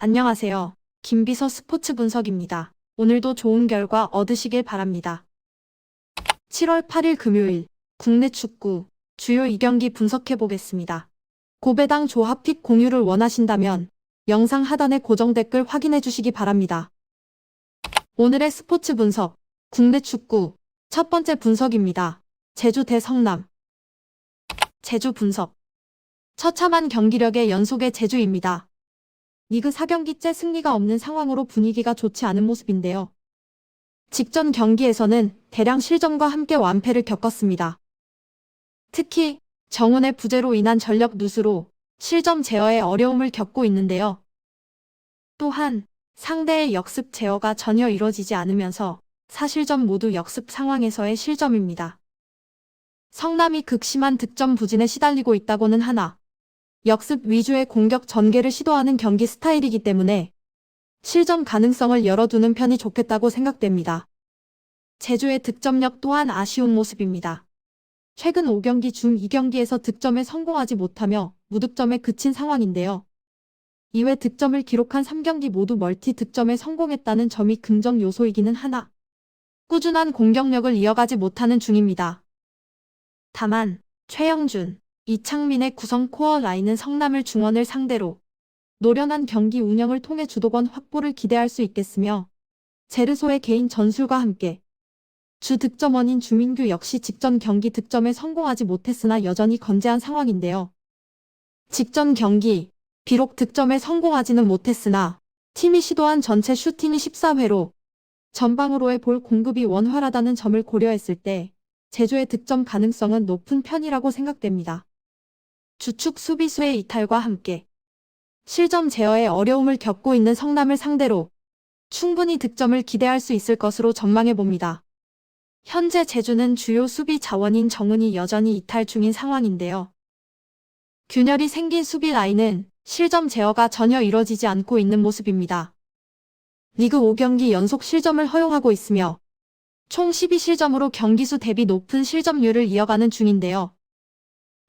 안녕하세요. 김비서 스포츠 분석입니다. 오늘도 좋은 결과 얻으시길 바랍니다. 7월 8일 금요일 국내 축구 주요 2경기 분석해 보겠습니다. 고배당 조합 픽 공유를 원하신다면 영상 하단의 고정 댓글 확인해 주시기 바랍니다. 오늘의 스포츠 분석 국내 축구 첫 번째 분석입니다. 제주 대 성남. 제주 분석. 처참한 경기력의 연속의 제주입니다. 리그 4경기째 승리가 없는 상황으로 분위기가 좋지 않은 모습인데요. 직전 경기에서는 대량 실점과 함께 완패를 겪었습니다. 특히 정훈의 부재로 인한 전력 누수로 실점 제어에 어려움을 겪고 있는데요. 또한 상대의 역습 제어가 전혀 이뤄지지 않으면서 4실점 모두 역습 상황에서의 실점입니다. 성남이 극심한 득점 부진에 시달리고 있다고는 하나 역습 위주의 공격 전개를 시도하는 경기 스타일이기 때문에 실점 가능성을 열어두는 편이 좋겠다고 생각됩니다. 제주의 득점력 또한 아쉬운 모습입니다. 최근 5경기 중 2경기에서 득점에 성공하지 못하며 무득점에 그친 상황인데요. 이외 득점을 기록한 3경기 모두 멀티 득점에 성공했다는 점이 긍정 요소이기는 하나 꾸준한 공격력을 이어가지 못하는 중입니다. 다만 최영준, 이창민의 구성 코어 라인은 성남을 중원을 상대로 노련한 경기 운영을 통해 주도권 확보를 기대할 수 있겠으며 제르소의 개인 전술과 함께 주 득점원인 주민규 역시 직전 경기 득점에 성공하지 못했으나 여전히 건재한 상황인데요. 직전 경기 비록 득점에 성공하지는 못했으나 팀이 시도한 전체 슈팅이 14회로 전방으로의 볼 공급이 원활하다는 점을 고려했을 때 제주의 득점 가능성은 높은 편이라고 생각됩니다. 주축 수비수의 이탈과 함께 실점 제어에 어려움을 겪고 있는 성남을 상대로 충분히 득점을 기대할 수 있을 것으로 전망해 봅니다. 현재 제주는 주요 수비 자원인 정은이 여전히 이탈 중인 상황인데요. 균열이 생긴 수비 라인은 실점 제어가 전혀 이뤄지지 않고 있는 모습입니다. 리그 5경기 연속 실점을 허용하고 있으며 총 12실점으로 경기수 대비 높은 실점률을 이어가는 중인데요.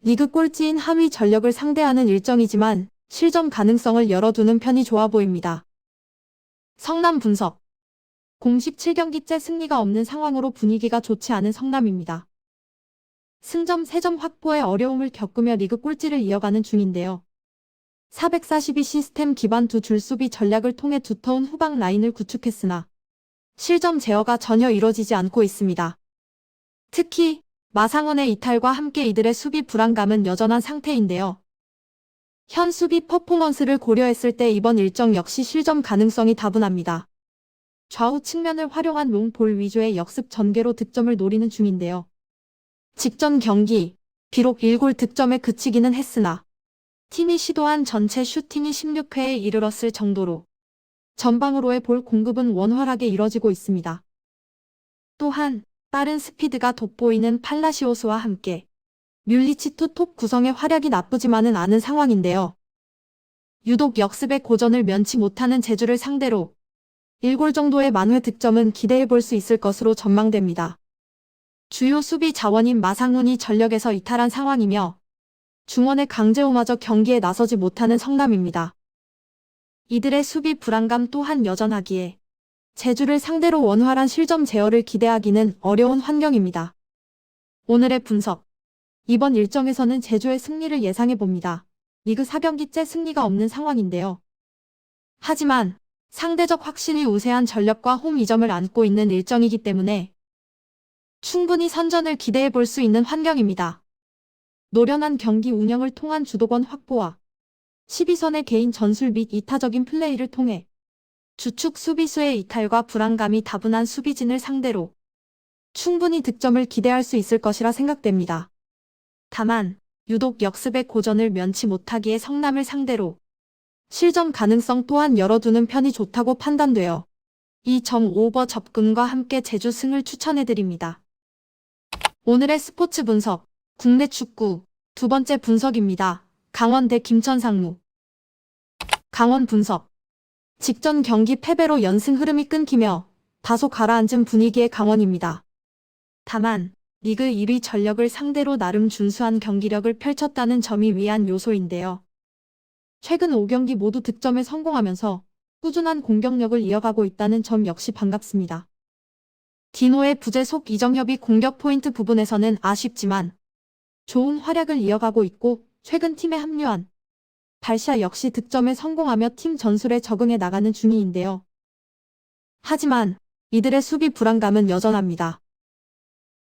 리그 꼴찌인 하위 전력을 상대하는 일정이지만 실점 가능성을 열어두는 편이 좋아 보입니다. 성남 분석. 공식 7경기째 승리가 없는 상황으로 분위기가 좋지 않은 성남입니다. 승점 3점 확보에 어려움을 겪으며 리그 꼴찌를 이어가는 중인데요. 442 시스템 기반 두 줄수비 전략을 통해 두터운 후방 라인을 구축했으나 실점 제어가 전혀 이뤄지지 않고 있습니다. 특히 마상원의 이탈과 함께 이들의 수비 불안감은 여전한 상태인데요. 현 수비 퍼포먼스를 고려했을 때 이번 일정 역시 실점 가능성이 다분합니다. 좌우 측면을 활용한 롱볼 위주의 역습 전개로 득점을 노리는 중인데요. 직전 경기 비록 1골 득점에 그치기는 했으나 팀이 시도한 전체 슈팅이 16회에 이르렀을 정도로 전방으로의 볼 공급은 원활하게 이뤄지고 있습니다. 또한 빠른 스피드가 돋보이는 팔라시오스와 함께 뮬리치투 톱 구성의 활약이 나쁘지만은 않은 상황인데요. 유독 역습의 고전을 면치 못하는 제주를 상대로 1골 정도의 만회 득점은 기대해 볼 수 있을 것으로 전망됩니다. 주요 수비 자원인 마상훈이 전력에서 이탈한 상황이며 중원의 강재호마저 경기에 나서지 못하는 성남입니다. 이들의 수비 불안감 또한 여전하기에 제주를 상대로 원활한 실점 제어를 기대하기는 어려운 환경입니다. 오늘의 분석. 이번 일정에서는 제주의 승리를 예상해 봅니다. 리그 4경기째 승리가 없는 상황인데요. 하지만 상대적 확실히 우세한 전력과 홈 이점을 안고 있는 일정이기 때문에 충분히 선전을 기대해 볼 수 있는 환경입니다. 노련한 경기 운영을 통한 주도권 확보와 12선의 개인 전술 및 이타적인 플레이를 통해 주축 수비수의 이탈과 불안감이 다분한 수비진을 상대로 충분히 득점을 기대할 수 있을 것이라 생각됩니다. 다만 유독 역습의 고전을 면치 못하기에 성남을 상대로 실점 가능성 또한 열어두는 편이 좋다고 판단되어 2.5버 접근과 함께 제주 승을 추천해드립니다. 오늘의 스포츠 분석, 국내 축구 두 번째 분석입니다. 강원 대 김천 상무. 강원 분석. 직전 경기 패배로 연승 흐름이 끊기며 다소 가라앉은 분위기의 강원입니다. 다만 리그 1위 전력을 상대로 나름 준수한 경기력을 펼쳤다는 점이 위안 요소인데요. 최근 5경기 모두 득점에 성공하면서 꾸준한 공격력을 이어가고 있다는 점 역시 반갑습니다. 디노의 부재 속 이정협이 공격 포인트 부분에서는 아쉽지만 좋은 활약을 이어가고 있고 최근 팀에 합류한 발샤 역시 득점에 성공하며 팀 전술에 적응해 나가는 중인데요. 하지만 이들의 수비 불안감은 여전합니다.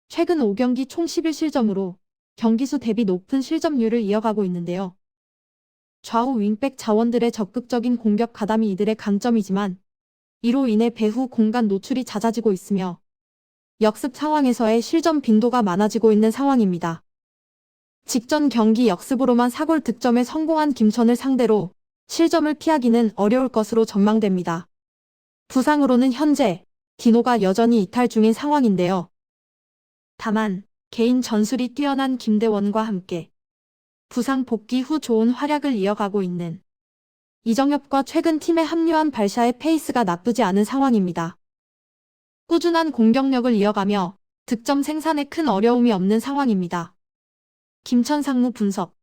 최근 5경기 총 11실점으로 경기수 대비 높은 실점률을 이어가고 있는데요. 좌우 윙백 자원들의 적극적인 공격 가담이 이들의 강점이지만 이로 인해 배후 공간 노출이 잦아지고 있으며 역습 상황에서의 실점 빈도가 많아지고 있는 상황입니다. 직전 경기 역습으로만 4골 득점에 성공한 김천을 상대로 실점을 피하기는 어려울 것으로 전망됩니다. 부상으로는 현재 디노가 여전히 이탈 중인 상황인데요. 다만 개인 전술이 뛰어난 김대원과 함께 부상 복귀 후 좋은 활약을 이어가고 있는 이정협과 최근 팀에 합류한 발샤의 페이스가 나쁘지 않은 상황입니다. 꾸준한 공격력을 이어가며 득점 생산에 큰 어려움이 없는 상황입니다. 김천 상무 분석.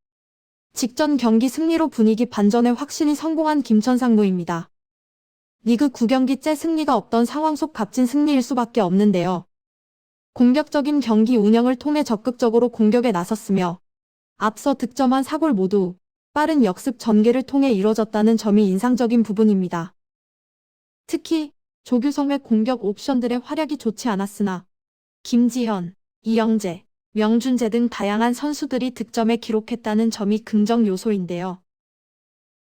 직전 경기 승리로 분위기 반전에 확신이 성공한 김천 상무입니다. 리그 9경기째 승리가 없던 상황 속 값진 승리일 수밖에 없는데요. 공격적인 경기 운영을 통해 적극적으로 공격에 나섰으며 앞서 득점한 4골 모두 빠른 역습 전개를 통해 이뤄졌다는 점이 인상적인 부분입니다. 특히 조규성의 공격 옵션들의 활약이 좋지 않았으나 김지현, 이영재, 명준재 등 다양한 선수들이 득점에 기록했다는 점이 긍정 요소인데요.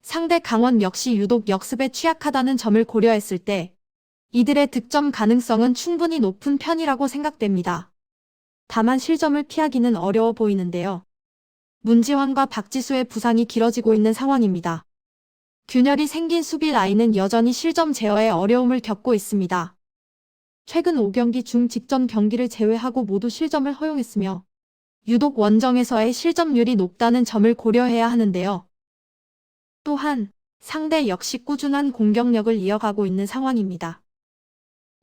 상대 강원 역시 유독 역습에 취약하다는 점을 고려했을 때 이들의 득점 가능성은 충분히 높은 편이라고 생각됩니다. 다만 실점을 피하기는 어려워 보이는데요. 문지환과 박지수의 부상이 길어지고 있는 상황입니다. 균열이 생긴 수비 라인은 여전히 실점 제어에 어려움을 겪고 있습니다. 최근 5경기 중 직전 경기를 제외하고 모두 실점을 허용했으며 유독 원정에서의 실점률이 높다는 점을 고려해야 하는데요. 또한 상대 역시 꾸준한 공격력을 이어가고 있는 상황입니다.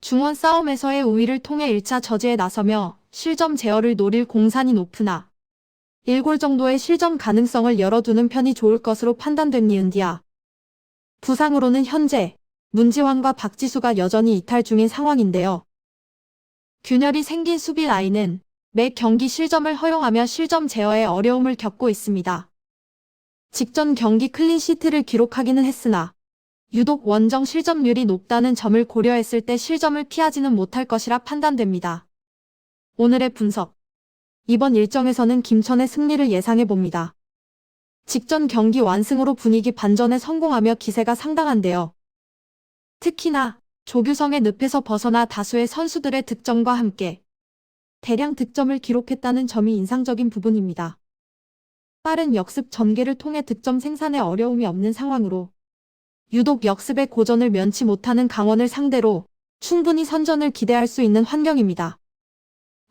중원 싸움에서의 우위를 통해 1차 저지에 나서며 실점 제어를 노릴 공산이 높으나 1골 정도의 실점 가능성을 열어두는 편이 좋을 것으로 판단됩니은디야. 부상으로는 현재 문지환과 박지수가 여전히 이탈 중인 상황인데요. 균열이 생긴 수비 라인은 매 경기 실점을 허용하며 실점 제어에 어려움을 겪고 있습니다. 직전 경기 클린시트를 기록하기는 했으나 유독 원정 실점률이 높다는 점을 고려했을 때 실점을 피하지는 못할 것이라 판단됩니다. 오늘의 분석. 이번 일정에서는 김천의 승리를 예상해봅니다. 직전 경기 완승으로 분위기 반전에 성공하며 기세가 상당한데요. 특히나 조규성의 늪에서 벗어나 다수의 선수들의 득점과 함께 대량 득점을 기록했다는 점이 인상적인 부분입니다. 빠른 역습 전개를 통해 득점 생산에 어려움이 없는 상황으로 유독 역습의 고전을 면치 못하는 강원을 상대로 충분히 선전을 기대할 수 있는 환경입니다.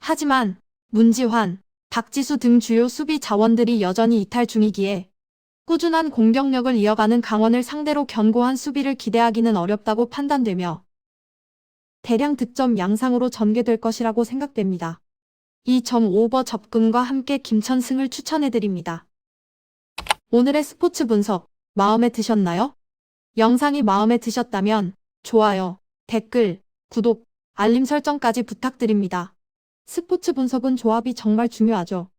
하지만 문지환, 박지수 등 주요 수비 자원들이 여전히 이탈 중이기에 꾸준한 공격력을 이어가는 강원을 상대로 견고한 수비를 기대하기는 어렵다고 판단되며 대량 득점 양상으로 전개될 것이라고 생각됩니다. 2.5버 접근과 함께 김천 승을 추천해드립니다. 오늘의 스포츠 분석 마음에 드셨나요? 영상이 마음에 드셨다면 좋아요, 댓글, 구독, 알림 설정까지 부탁드립니다. 스포츠 분석은 조합이 정말 중요하죠.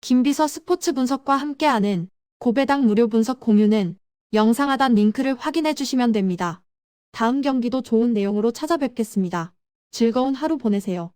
김비서 스포츠 분석과 함께하는 고배당 무료 분석 공유는 영상 하단 링크를 확인해 주시면 됩니다. 다음 경기도 좋은 내용으로 찾아뵙겠습니다. 즐거운 하루 보내세요.